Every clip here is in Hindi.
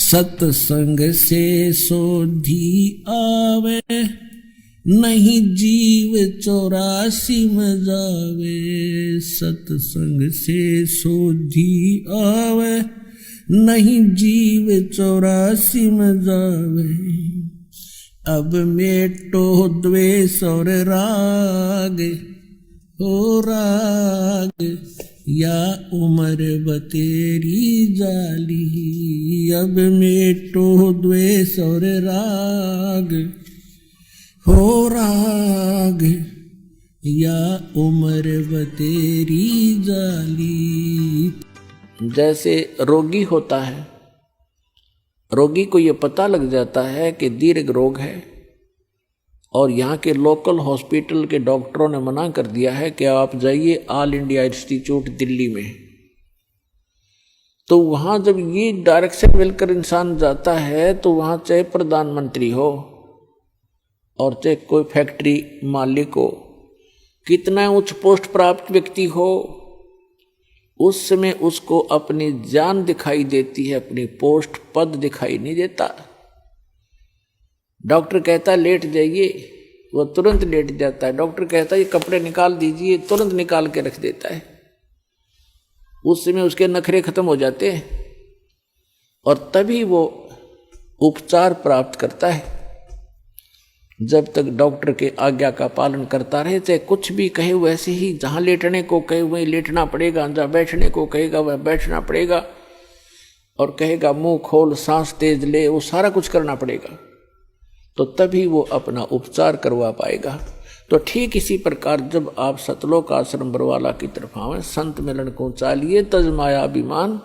सत्संग से सोधी आवे, नहीं जीव 84 में जावे। सत्संग से सोधी आवे, नहीं जीव 84 में जावे। अब मेटो द्वेष और राग, हो राग या उम्र बतेरी जाली। अब मेटो द्वेष और राग, हो राग या उम्र बतेरी जाली। जैसे रोगी होता है, रोगी को ये पता लग जाता है कि दीर्घ रोग है और यहाँ के लोकल हॉस्पिटल के डॉक्टरों ने मना कर दिया है कि आप जाइए ऑल इंडिया इंस्टीट्यूट दिल्ली में। तो वहाँ जब ये डायरेक्शन मिलकर इंसान जाता है तो वहाँ चाहे प्रधानमंत्री हो और चाहे कोई फैक्ट्री मालिक हो, कितना उच्च पोस्ट प्राप्त व्यक्ति हो, उस समय उसको अपनी जान दिखाई देती है, अपनी पोस्ट पद दिखाई नहीं देता। डॉक्टर कहता है लेट जाइए, वो तुरंत लेट जाता है। डॉक्टर कहता है ये कपड़े निकाल दीजिए, तुरंत निकाल के रख देता है। उस समय उसके नखरे खत्म हो जाते हैं और तभी वो उपचार प्राप्त करता है। जब तक डॉक्टर के आज्ञा का पालन करता रहे, चाहे कुछ भी कहे वैसे ही, जहाँ लेटने को कहे वहीं लेटना पड़ेगा, जहाँ बैठने को कहेगा वह बैठना पड़ेगा, और कहेगा मुंह खोल सांस तेज ले, वो सारा कुछ करना पड़ेगा। तो तभी वो अपना उपचार करवा पाएगा। तो ठीक इसी प्रकार जब आप सतलोक आश्रम बरवाला की तरफ आवे, संत मिलन को चालिए तज माया अभिमान,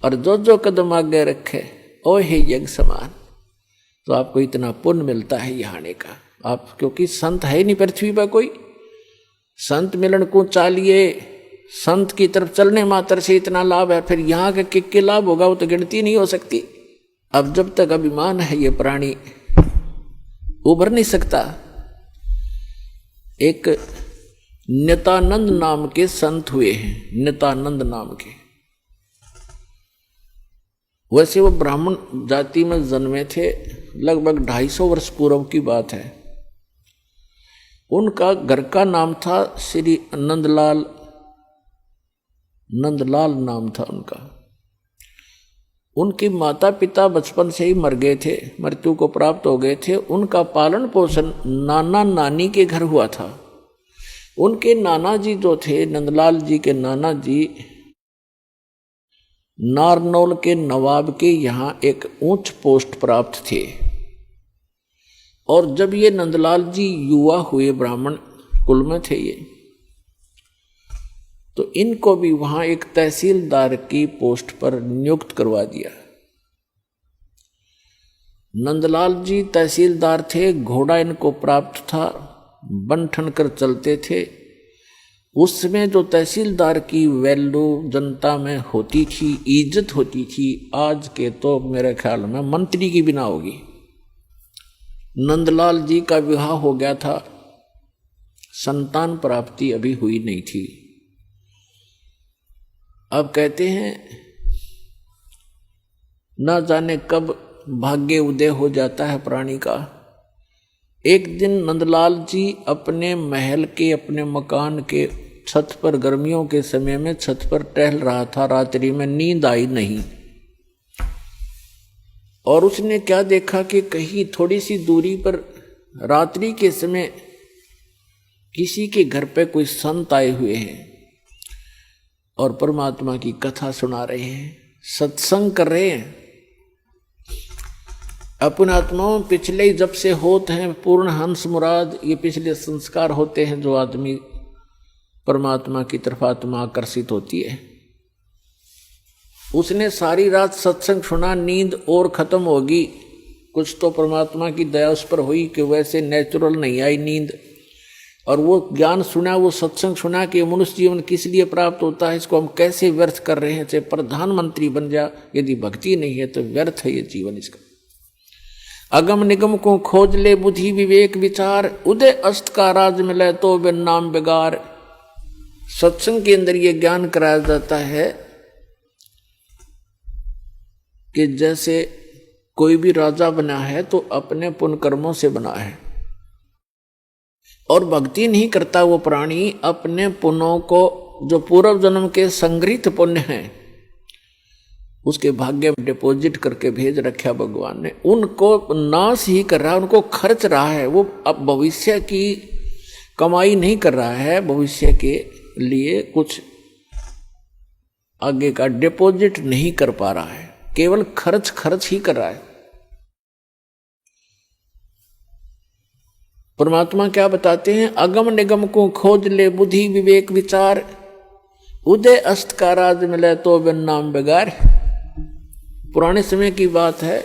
और जो जो कदम आगे रखे ओ हे यज्ञ समान। तो आपको इतना पुण्य मिलता है यहाँ आने का। आप क्योंकि संत है नहीं पृथ्वी पर कोई, संत मिलन को चालिए, संत की तरफ चलने मात्र से इतना लाभ है, फिर यहाँ का किक लाभ होगा वो तो गिनती नहीं हो सकती। अब जब तक अभिमान है ये प्राणी उभर नहीं सकता। एक नित्यानंद नाम के संत हुए हैं, नित्यानंद नाम के। वैसे वो ब्राह्मण जाति में जन्मे थे, लगभग 250 वर्ष पूर्व की बात है। उनका घर का नाम था श्री नंदलाल, नंदलाल नाम था उनका। उनके माता पिता बचपन से ही मर गए थे, मृत्यु को प्राप्त हो गए थे। उनका पालन पोषण नाना नानी के घर हुआ था। उनके नाना जी जो थे, नंदलाल जी के नाना जी नारनौल के नवाब के यहाँ एक ऊंच पोस्ट प्राप्त थे। और जब ये नंदलाल जी युवा हुए, ब्राह्मण कुल में थे ये, तो इनको भी वहां एक तहसीलदार की पोस्ट पर नियुक्त करवा दिया। नंदलाल जी तहसीलदार थे, घोड़ा इनको प्राप्त था, बन ठन कर चलते थे। उस समय जो तहसीलदार की वैल्यू जनता में होती थी, इज्जत होती थी, आज के तो मेरे ख्याल में मंत्री की बिना होगी। नंदलाल जी का विवाह हो गया था, संतान प्राप्ति अभी हुई नहीं थी। अब कहते हैं ना जाने कब भाग्य उदय हो जाता है प्राणी का। एक दिन नंदलाल जी अपने महल के, अपने मकान के छत पर, गर्मियों के समय में छत पर टहल रहा था। रात्रि में नींद आई नहीं और उसने क्या देखा कि कहीं थोड़ी सी दूरी पर रात्रि के समय किसी के घर पे कोई संत आए हुए हैं और परमात्मा की कथा सुना रहे हैं, सत्संग कर रहे हैं। अपने आत्माओं पिछले जब से होते हैं पूर्ण हंस मुराद, ये पिछले संस्कार होते हैं जो आदमी परमात्मा की तरफ आत्मा आकर्षित होती है। उसने सारी रात सत्संग सुना, नींद और खत्म होगी। कुछ तो परमात्मा की दया उस पर हुई कि वैसे नेचुरल नहीं आई नींद, और वो ज्ञान सुना, वो सत्संग सुना कि मनुष्य जीवन किस लिए प्राप्त होता है, इसको हम कैसे व्यर्थ कर रहे हैं। चाहे प्रधानमंत्री बन जा, यदि भक्ति नहीं है तो व्यर्थ है ये जीवन इसका। अगम निगम को खोज ले बुद्धि विवेक विचार, उदय अस्त का राज मिले तो बिन नाम बेगार। सत्संग के अंदर ये ज्ञान कराया जाता है कि जैसे कोई भी राजा बना है तो अपने पुण्य कर्मों से बना है, और भक्ति नहीं करता वो प्राणी अपने पुण्यों को, जो पूर्व जन्म के संग्रहित पुण्य हैं, उसके भाग्य में डिपॉजिट करके भेज रखा भगवान ने, उनको नाश ही कर रहा है, उनको खर्च रहा है। वो अब भविष्य की कमाई नहीं कर रहा है, भविष्य के लिए कुछ आगे का डिपॉजिट नहीं कर पा रहा है, केवल खर्च ही कर रहा है। परमात्मा क्या बताते हैं? अगम निगम को खोज ले बुद्धि विवेक विचार, उदय अस्त का राज मिले तो बिन नाम बेगार। पुराने समय की बात है,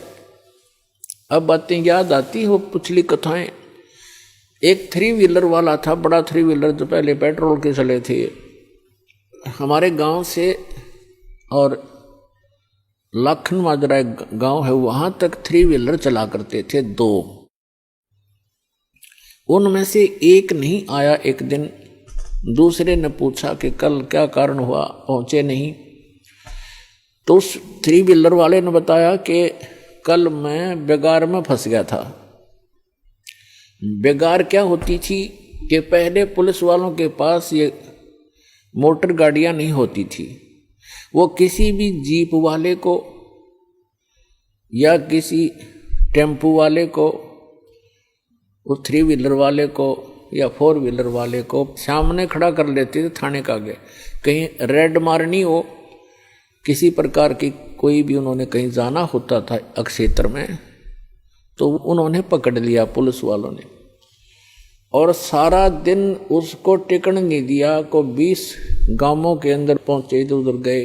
अब बातें याद आती वो पिछली कथाएं। एक 3 व्हीलर वाला था, बड़ा 3 व्हीलर जो पहले पेट्रोल के चले थे, हमारे गांव से और लाखन माजरा एक गांव है, वहां तक 3 व्हीलर चला करते थे 2। उनमें से एक नहीं आया। एक दिन दूसरे ने पूछा कि कल क्या कारण हुआ, पहुंचे नहीं। तो उस 3 व्हीलर वाले ने बताया कि कल मैं बेगार में फंस गया था। बेगार क्या होती थी कि पहले पुलिस वालों के पास ये मोटर गाड़ियां नहीं होती थी, वो किसी भी जीप वाले को या किसी टेम्पू वाले को, उस 3 व्हीलर वाले को या 4 व्हीलर वाले को सामने खड़ा कर लेते थे थाने का आगे। कहीं रेड मारनी हो, किसी प्रकार की कोई भी उन्होंने कहीं जाना होता था क्षेत्र में, तो उन्होंने पकड़ लिया पुलिस वालों ने, और सारा दिन उसको टिकन नहीं दिया। को 20 गांवों के अंदर पहुंचे, इधर उधर गए,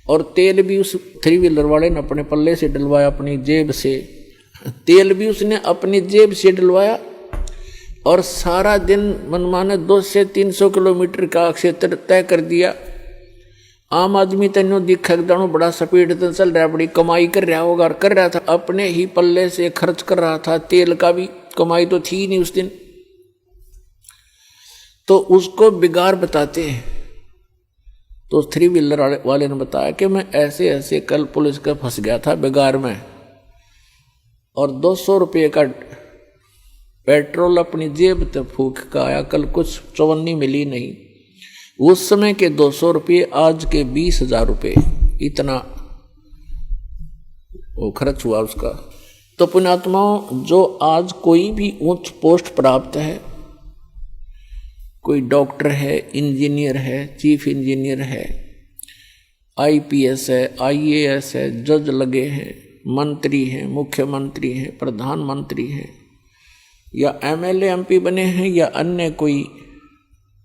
और तेल भी उस 3 व्हीलर वाले ने अपने पल्ले से डलवाया, अपनी जेब से। तेल भी उसने अपनी जेब से डलवाया, और सारा दिन मनमाने 200 से 300 किलोमीटर का क्षेत्र तय कर दिया। आम आदमी तेनो दिखा जानो बड़ा स्पीड से चल रहा है, बड़ी कमाई कर रहा होगा, और कर रहा था अपने ही पल्ले से खर्च कर रहा था। तेल का भी कमाई तो थी नहीं उस दिन। तो उसको बिगाड़ बताते हैं। तो 3 व्हीलर वाले ने बताया कि मैं ऐसे ऐसे कल पुलिस का फंस गया था बिगाड़ में, और 200 रुपये का पेट्रोल अपनी जेब तक फूक का आया, कल कुछ चवन्नी मिली नहीं। उस समय के 200 रुपये आज के 20,000 रुपये, इतना वो खर्च हुआ उसका। तो पुण्यात्माओं, जो आज कोई भी उच्च पोस्ट प्राप्त है, कोई डॉक्टर है, इंजीनियर है, चीफ इंजीनियर है, IPS है, IAS है, जज लगे हैं, मंत्री हैं, मुख्यमंत्री हैं, प्रधानमंत्री हैं, या MLA MP बने हैं, या अन्य कोई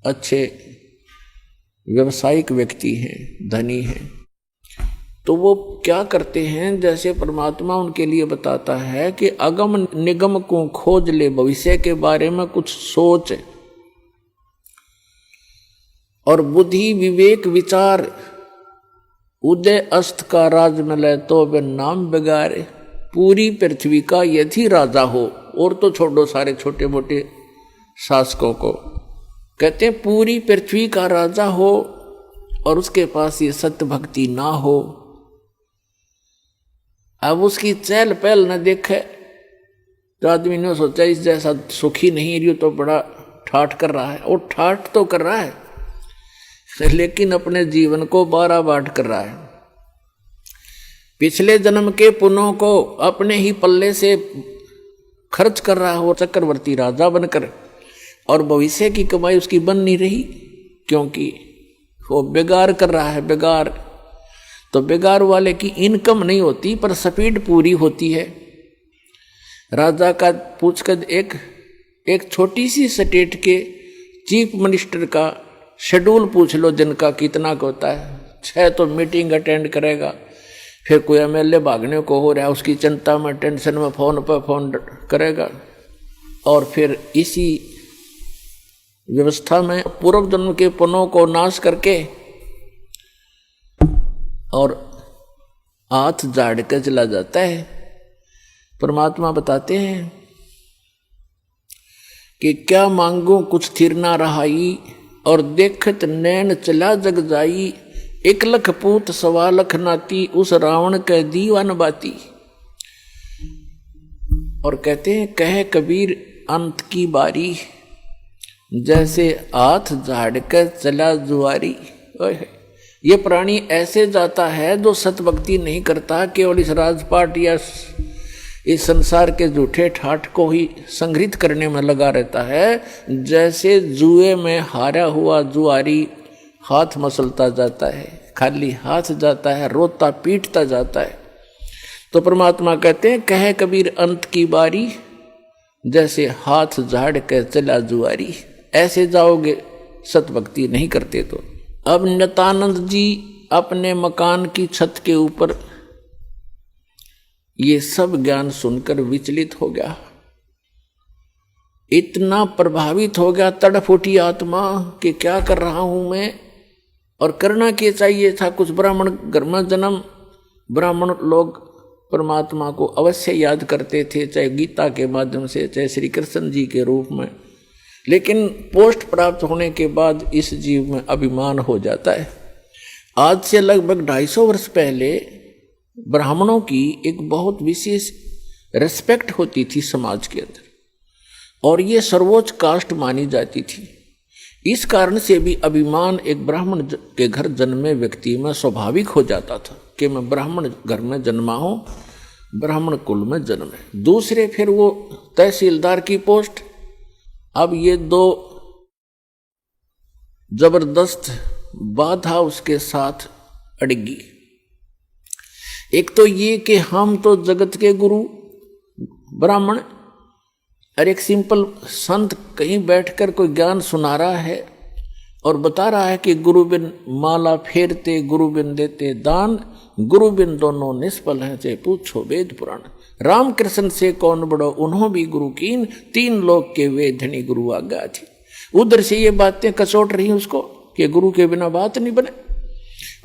अच्छे व्यावसायिक व्यक्ति हैं, धनी हैं, तो वो क्या करते हैं? जैसे परमात्मा उनके लिए बताता है कि अगम निगम को खोज ले, भविष्य के बारे में कुछ सोच, और बुद्धि विवेक विचार, उदय अस्त का राज मिले तो बिन नाम बेगारे। पूरी पृथ्वी का यदि राजा हो, और तो छोड़ो सारे छोटे मोटे शासकों को, कहते हैं पूरी पृथ्वी का राजा हो और उसके पास ये सत्य भक्ति ना हो, अब उसकी चहल पहल न देखे, तो आदमी ने सोचा इस जैसा सुखी नहीं रही, तो बड़ा ठाठ कर रहा है। और ठाठ तो कर रहा है, लेकिन अपने जीवन को 12 बाट कर रहा है। पिछले जन्म के पुण्यों को अपने ही पल्ले से खर्च कर रहा हो चक्रवर्ती राजा बनकर, और भविष्य की कमाई उसकी बन नहीं रही, क्योंकि वो बेगार कर रहा है। बेगार तो बेगार वाले की इनकम नहीं होती, पर स्पीड पूरी होती है। राजा का पूछकर एक छोटी सी स्टेट के चीफ मिनिस्टर का शेड्यूल पूछ लो, जिनका कितना का होता है। 6 तो मीटिंग अटेंड करेगा, फिर कोई MLA भागने को हो रहा है, उसकी चिंता में, टेंशन में फोन पर फोन करेगा, और फिर इसी व्यवस्था में पूर्व जन्म के पुण्यों को नाश करके और हाथ झाड़ कर चला जाता है। परमात्मा बताते हैं कि क्या मांगू कुछ थिर ना रहाई, और देखत नैन चला जग जाई, एक लख पूत सवा लख नाती, उस रावण के दीवान बाती। और कहते हैं कहे कबीर अंत की बारी, जैसे हाथ झाड़ कर चला जुआरी। ये प्राणी ऐसे जाता है जो सतभक्ति नहीं करता, केवल इस राजपाट या इस संसार के झूठे ठाठ को ही संग्रहित करने में लगा रहता है। जैसे जुए में हारा हुआ जुआरी हाथ मसलता जाता है, खाली हाथ जाता है, रोता पीटता जाता है। तो परमात्मा कहते हैं कहे कबीर अंत की बारी, जैसे हाथ झाड़ कर चला जुआरी। ऐसे जाओगे सतभक्ति नहीं करते तो। अब नित्यानंद जी अपने मकान की छत के ऊपर ये सब ज्ञान सुनकर विचलित हो गया, इतना प्रभावित हो गया, तड़फ उठी आत्मा कि क्या कर रहा हूं मैं, और करना क्या चाहिए था। कुछ ब्राह्मण घर में जन्म, ब्राह्मण लोग परमात्मा को अवश्य याद करते थे, चाहे गीता के माध्यम से, चाहे श्री कृष्ण जी के रूप में। लेकिन पोस्ट प्राप्त होने के बाद इस जीव में अभिमान हो जाता है। आज से लगभग 250 वर्ष पहले ब्राह्मणों की एक बहुत विशेष रिस्पेक्ट होती थी समाज के अंदर, और ये सर्वोच्च कास्ट मानी जाती थी। इस कारण से भी अभिमान एक ब्राह्मण के घर जन्मे व्यक्ति में स्वाभाविक हो जाता था कि मैं ब्राह्मण घर में जन्मा हूं, ब्राह्मण कुल में जन्मे। दूसरे फिर वो तहसीलदार की पोस्ट। अब ये दो जबरदस्त बाधा उसके साथ अड़गी। एक तो ये कि हम तो जगत के गुरु ब्राह्मण, और एक सिंपल संत कहीं बैठकर कोई ज्ञान सुना रहा है और बता रहा है कि गुरु बिन माला फेरते, गुरु बिन देते दान, गुरु बिन दोनों निष्फल हैं, चाहे पूछो वेद पुराण। रामकृष्ण से कौन बड़ो उन्हों भी गुरु कीन, 3 लोक के वेद धनी गुरु आज्ञा थी। उधर से ये बातें कसोट रही उसको कि गुरु के बिना बात नहीं बने,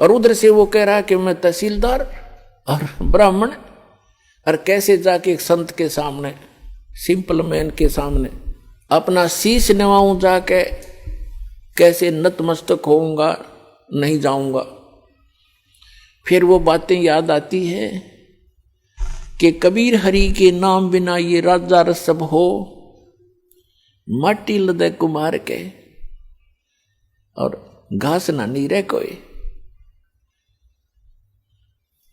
और उधर से वो कह रहा कि मैं तहसीलदार और ब्राह्मण, और कैसे जाके एक संत के सामने, सिंपल मैन के सामने अपना शीश नवाऊं, जाके कैसे नतमस्तक होऊंगा, नहीं जाऊंगा। फिर वो बातें याद आती है कि कबीर हरि के नाम बिना ये राजा रसब हो, माटी लदे कुमार के और घास ना नीरे कोई।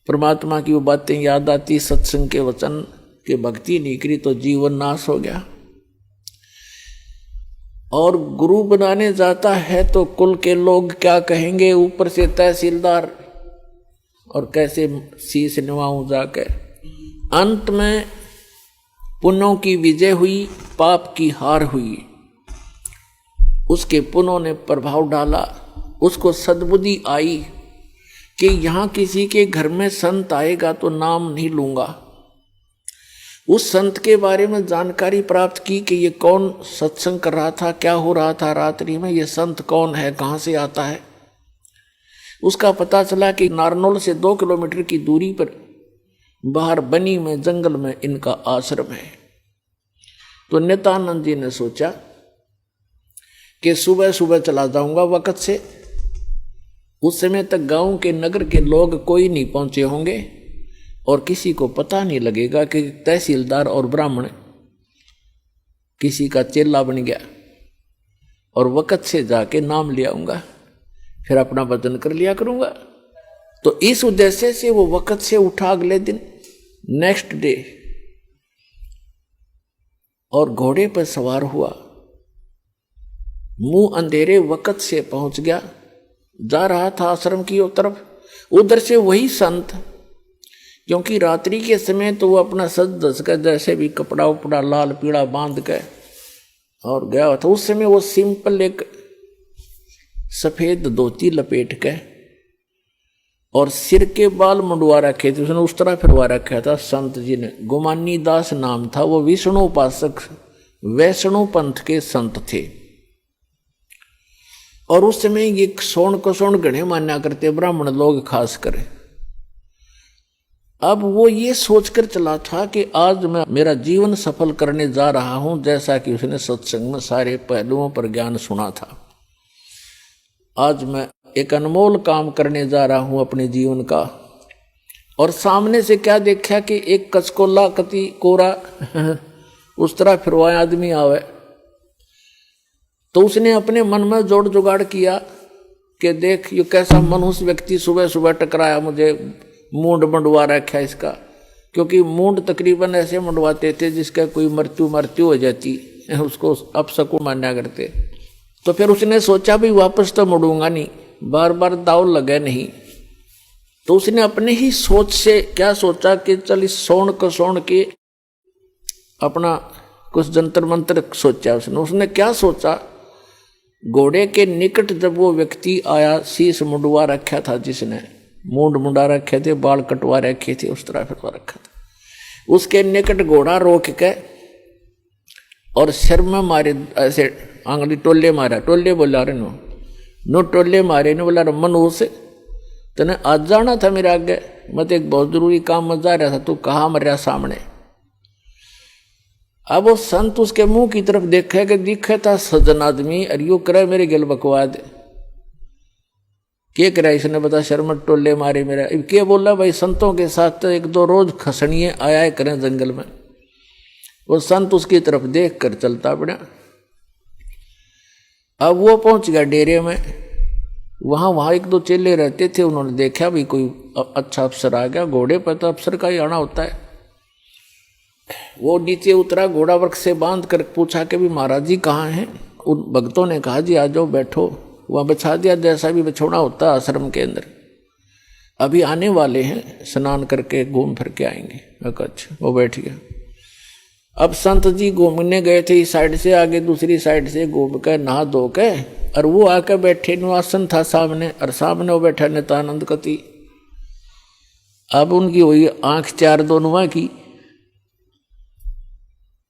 परमात्मा की वो बातें याद आती, सत्संग के वचन के भक्ति नहीं करी तो जीवन नाश हो गया। और गुरु बनाने जाता है तो कुल के लोग क्या कहेंगे, ऊपर से तहसीलदार, और कैसे शीश निभाऊं जाके। अंत में पुण्यों की विजय हुई, पाप की हार हुई। उसके पुण्यों ने प्रभाव डाला, उसको सद्बुद्धि आई कि यहां किसी के घर में संत आएगा तो नाम नहीं लूंगा। उस संत के बारे में जानकारी प्राप्त की कि ये कौन सत्संग कर रहा था, क्या हो रहा था रात्रि में, ये संत कौन है, कहाँ से आता है। उसका पता चला कि नारनौल से 2 किलोमीटर की दूरी पर बाहर बनी में जंगल में इनका आश्रम है। तो नित्यानंद जी ने सोचा कि सुबह सुबह चला जाऊंगा वक्त से। उस समय तक गांव के नगर के लोग कोई नहीं पहुंचे होंगे और किसी को पता नहीं लगेगा कि तहसीलदार और ब्राह्मण किसी का चेला बन गया, और वक्त से जाके नाम ले आऊंगा, फिर अपना वजन कर लिया करूंगा। तो इस उद्देश्य से वो वक्त से उठा अगले दिन, नेक्स्ट डे, और घोड़े पर सवार हुआ, मुंह अंधेरे वक्त से पहुंच गया, जा रहा था आश्रम की तरफ। उधर से वही संत, क्योंकि रात्रि के समय तो वो अपना सज धज कर जैसे भी कपड़ा उपड़ा लाल पीड़ा बांध के और गया था। उस समय वो सिंपल एक सफेद धोती लपेट के और सिर के बाल मुंडवा रखे थे, उसने उस तरह फिरवा रखा था संत जी ने। गुमानी दास नाम था, वो विष्णु उपासक वैष्णव पंथ के संत थे। और उस समय ये सोन को सोन गणे माना करते ब्राह्मण लोग खास कर। अब वो ये सोचकर चला था कि आज मैं मेरा जीवन सफल करने जा रहा हूं, जैसा कि उसने सत्संग में सारे पहलुओं पर ज्ञान सुना था। आज मैं एक अनमोल काम करने जा रहा हूं अपने जीवन का, और सामने से क्या देखा कि एक कचकोला कति कोरा उस तरह फिरवाया आदमी आवे, तो उसने अपने मन में जोड़ जुगाड़ किया कि देख ये कैसा मनुष्य व्यक्ति सुबह सुबह टकराया मुझे, मूंड मंडवा रखा इसका, क्योंकि मूंड तकरीबन ऐसे मंडवाते थे जिसका कोई मृत्यु हो जाती, उसको अपशकुन माना करते। तो फिर उसने सोचा भी वापस तो मुड़ूंगा नहीं, बार बार दाव लगे नहीं, तो उसने अपने ही सोच से क्या सोचा कि चल इस सोन को सोन के अपना कुछ जंतर मंत्र सोचा। उसने क्या सोचा, घोड़े के निकट जब वो व्यक्ति आया, शीश मुंडवा रखा था जिसने, मूंड मुंडा रखे थे, बाल कटवा रखे थे, उस तरह फिरवा रखा था, उसके निकट घोड़ा रोक के और सिर में मारे, ऐसे आंगली टोले मारा, टोले बोला रे नो टोले मारे ने बोला मनुष्य तने आज जाना था मेरे आगे, मैं तो एक बहुत जरूरी काम में जा रहा था, तू कहाँ मर रहा सामने। अब वो संत उसके मुंह की तरफ देखे कि दिखे था सज्जन आदमी, और यू करे मेरे गिल बकवाद, क्या करा इसने बता, शर्मट टोले मारे मेरा। क्या बोला भाई, संतों के साथ तो एक दो रोज खसनिए आया करें जंगल में। वो संत उसकी तरफ देख कर चलता पड़ा। अब वो पहुंच गया डेरे में, वहां एक दो चेले रहते थे, उन्होंने देखा भी कोई अच्छा अफसर आ गया, घोड़े पर तो अफसर का ही आना होता है। वो नीचे उतरा, घोड़ा वर्क से बांध कर पूछा कि भी महाराज जी कहाँ हैं। उन भक्तों ने कहा जी आ जाओ बैठो, वहाँ बिछा दिया जैसा भी बिछोना होता है आश्रम के अंदर, अभी आने वाले हैं, स्नान करके घूम फिर के आएंगे। अच्छा, वो बैठ गया। अब संत जी घूमने गए थे इस साइड से, आगे दूसरी साइड से घूम कर नहा धो के, और वो आकर बैठे, आसन था सामने, और सामने वो बैठा नित्यानंद कति। अब उनकी हुई आंख चार दोनों की।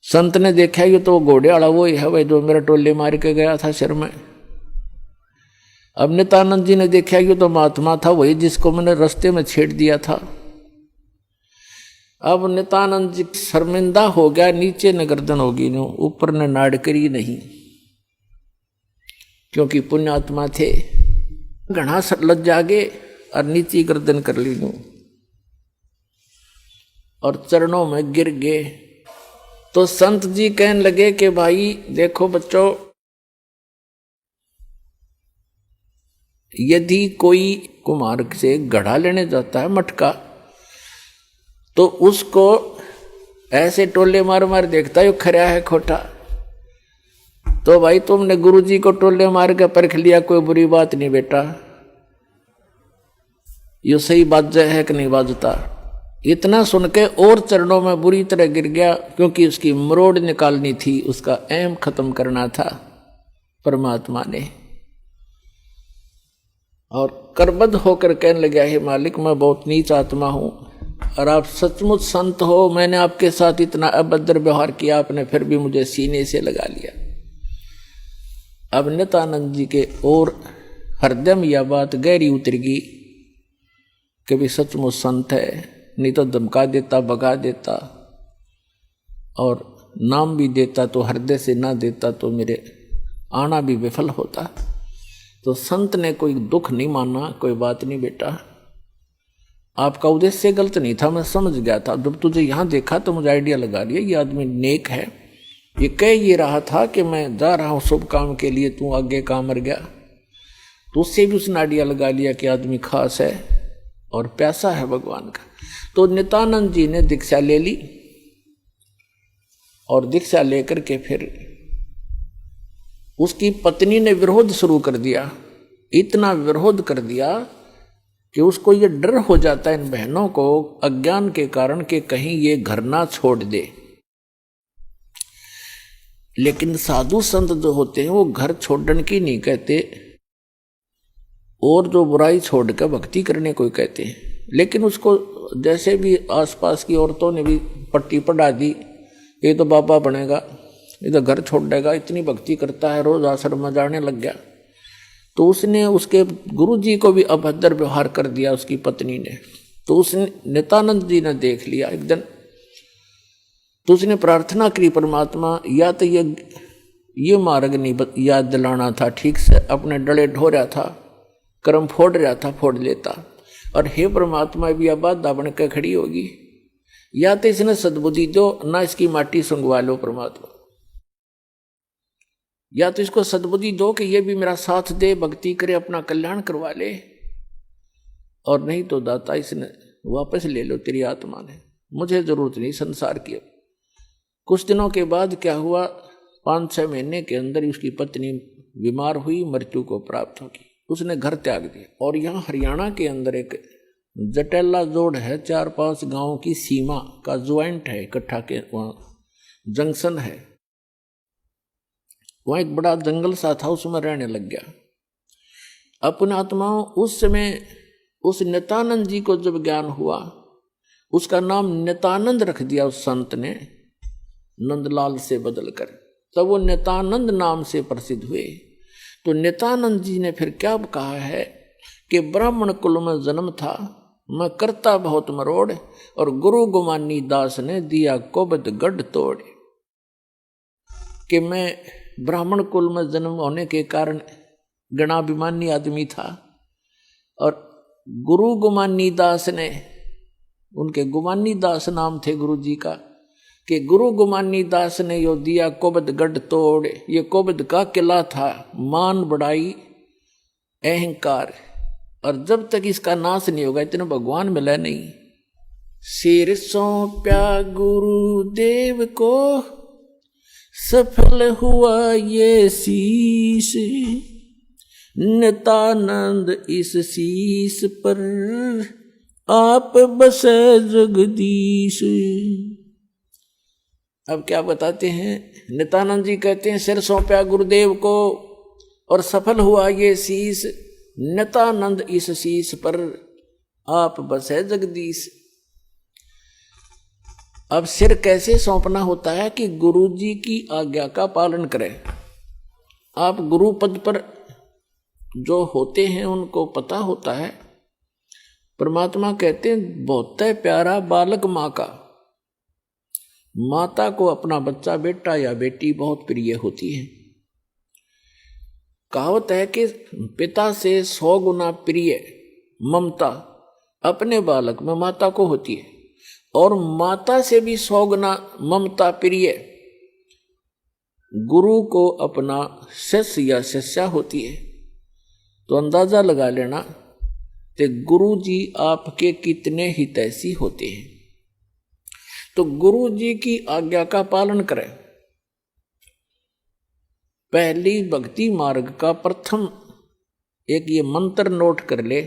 संत ने देखा ये तो घोड़े वाला वो ही है भाई जो मेरा टोले मार के गया था सिर में। अब नित्यानंद जी ने देखा ये तो महात्मा था वही जिसको मैंने रास्ते में छेड़ दिया था। अब नित्यानंद जी शर्मिंदा हो गया, नीचे न गर्दन होगी नो, ऊपर ने नाड़ करी नहीं, क्योंकि पुण्यात्मा थे, घना लज्जा गे और नीचे गर्दन कर ली नो, और चरणों में गिर गए। तो संत जी कहने लगे कि भाई देखो बच्चों, यदि कोई कुम्हार से गढ़ा लेने जाता है मटका, तो उसको ऐसे टोले मार मार देखता है खरा है खोटा। तो भाई तुमने गुरुजी को टोले मार के परख लिया, कोई बुरी बात नहीं बेटा, ये सही बात है कि नहीं बाजता। इतना सुन के और चरणों में बुरी तरह गिर गया, क्योंकि उसकी मरोड़ निकालनी थी, उसका ऐम खत्म करना था परमात्मा ने। और करबद्ध होकर कहने लगा, हे मालिक मैं बहुत नीच आत्मा हूं, और आप सचमुच संत हो, मैंने आपके साथ इतना अभद्र व्यवहार किया, आपने फिर भी मुझे सीने से लगा लिया। अब नित्यानंद जी के और हृदय में यह बात गहरी उतर गई कि भी सचमुच संत है, नहीं तो धमका देता, भगा देता, और नाम भी देता तो हृदय से ना देता तो मेरे आना भी विफल होता। तो संत ने कोई दुख नहीं माना, कोई बात नहीं बेटा, आपका उद्देश्य गलत नहीं था, मैं समझ गया था। जब तुझे यहाँ देखा तो मुझे आइडिया लगा लिया ये आदमी नेक है, ये कह ये रहा था कि मैं जा रहा हूँ शुभ काम के लिए, तू आगे काम मर गया। तो उससे भी उसने आइडिया लगा लिया कि आदमी खास है और प्यासा है भगवान का। तो नित्यानंद जी ने दीक्षा ले ली, और दीक्षा लेकर के फिर उसकी पत्नी ने विरोध शुरू कर दिया, इतना विरोध कर दिया कि उसको ये डर हो जाता है इन बहनों को अज्ञान के कारण कि कहीं ये घर ना छोड़ दे। लेकिन साधु संत जो होते हैं वो घर छोड़ने की नहीं कहते, और जो बुराई छोड़ कर भक्ति करने को कहते हैं। लेकिन उसको जैसे भी आसपास की औरतों ने भी पट्टी पढ़ा दी, ये तो बाबा बनेगा, ये तो घर छोड़ देगा, इतनी भक्ति करता है, रोज आश्रम में जाने लग गया। तो उसने उसके गुरुजी को भी अभद्र व्यवहार कर दिया उसकी पत्नी ने। तो उसने नित्यानंद जी ने देख लिया एक दिन, तो उसने प्रार्थना करी, परमात्मा या तो ये मार्ग नहीं याद दिलाना था ठीक से, अपने डले ढो रहा था कर्म फोड़ रहा था फोड़ लेता। और हे परमात्मा भी अब बाधा बन के खड़ी होगी, या तो इसने सद्बुद्धि दो ना इसकी माटी सुंगवा लो परमात्मा, या तो इसको सद्बुद्धि दो कि ये भी मेरा साथ दे, भक्ति करे, अपना कल्याण करवा ले, और नहीं तो दाता इसने वापस ले लो, तेरी आत्मा ने, मुझे जरूरत नहीं संसार की। कुछ दिनों के बाद क्या हुआ, 5-6 महीने के अंदर ही उसकी पत्नी बीमार हुई, मृत्यु को प्राप्त होगी, उसने घर त्याग दिया। और यहाँ हरियाणा के अंदर एक जटेला जोड़ है, 4-5 गांव की सीमा का ज्वाइंट है, इकट्ठा के वहाँ जंक्शन है, वहाँ एक बड़ा जंगल सा था, उसमें रहने लग गया। अपने आत्माओं उस समय उस नित्यानंद जी को जब ज्ञान हुआ, उसका नाम नित्यानंद रख दिया उस संत ने, नंदलाल से बदलकर, तब वो नित्यानंद नाम से प्रसिद्ध हुए। तो नित्यानंद जी ने फिर क्या कहा है कि ब्राह्मण कुल में जन्म था, मैं करता बहुत मरोड़, और गुरु गुमानी दास ने दिया कोबद गढ़ तोड़। कि मैं ब्राह्मण कुल में जन्म होने के कारण गणाभिमानी आदमी था, और गुरु गुमानी दास ने, उनके गुमानी दास नाम थे गुरु जी का, कि गुरु गुमानी दास ने यो दिया कोबद गढ़ तोड़। ये कोबद का किला था, मान बढ़ाई अहंकार, और जब तक इसका नाश नहीं होगा इतना भगवान मिला नहीं। सिर सौंप्या गुरुदेव को, सफल हुआ ये शीश, नित्यानंद इस शीश पर आप बसे जगदीश। अब क्या बताते हैं, नित्यानंद जी कहते हैं सिर सौंपया गुरुदेव को और सफल हुआ ये शीश, नित्यानंद इस शीश पर आप बसे जगदीश। अब सिर कैसे सौंपना होता है कि गुरु जी की आज्ञा का पालन करें। आप गुरु पद पर जो होते हैं उनको पता होता है, परमात्मा कहते हैं बहुत प्यारा बालक माँ का, माता को अपना बच्चा बेटा या बेटी बहुत प्रिय होती है। कहावत है कि पिता से 100 गुना प्रिय ममता अपने बालक में माता को होती है, और माता से भी 100 गुना ममता प्रिय गुरु को अपना शिष्य या शिष्या होती है। तो अंदाजा लगा लेना कि गुरु जी आपके कितने हितैषी होते हैं। तो गुरु जी की आज्ञा का पालन करें। पहली भक्ति मार्ग का प्रथम एक ये मंत्र नोट कर ले,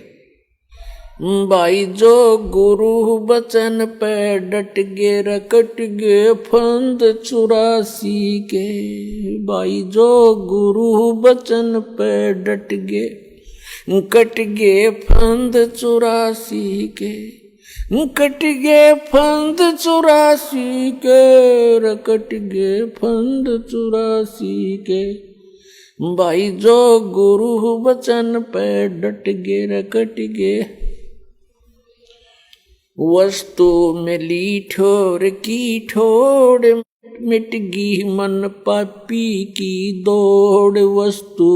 भाई जो गुरु बचन पे डट गे रकट गे फंद 84 के। भाई जो गुरु बचन पे डट गे कट गे फंद 84 के, कट गे फंद 84 के, रकट गे फंद 84 के। भाई जो गुरु बचन पे डट गे रकट गे, वस्तु मिली ठोर की ठोड़, मिट गी मन पापी की दौड़। वस्तु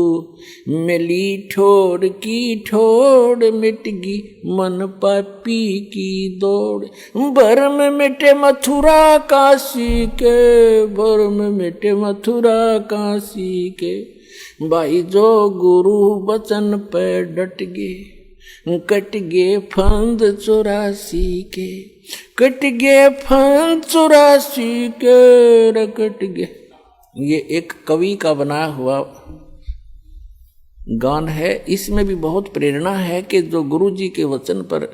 मिली ठोर की ठोड़, मिट गी मन पापी की दौड़। भरम मिटे मथुरा काशी के, भरम मिटे मथुरा काशी के। भाई जो गुरु बचन पे डट गे, कट गे फंद 84 के, कट गे फंद 84 के, रकट गे। ये एक कवि का बनाया हुआ गान है। इसमें भी बहुत प्रेरणा है कि जो गुरु जी के वचन पर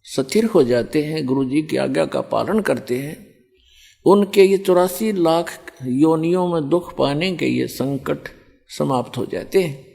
स्थिर हो जाते हैं, गुरु जी की आज्ञा का पालन करते हैं, उनके ये 84 लाख योनियों में दुख पाने के ये संकट समाप्त हो जाते हैं।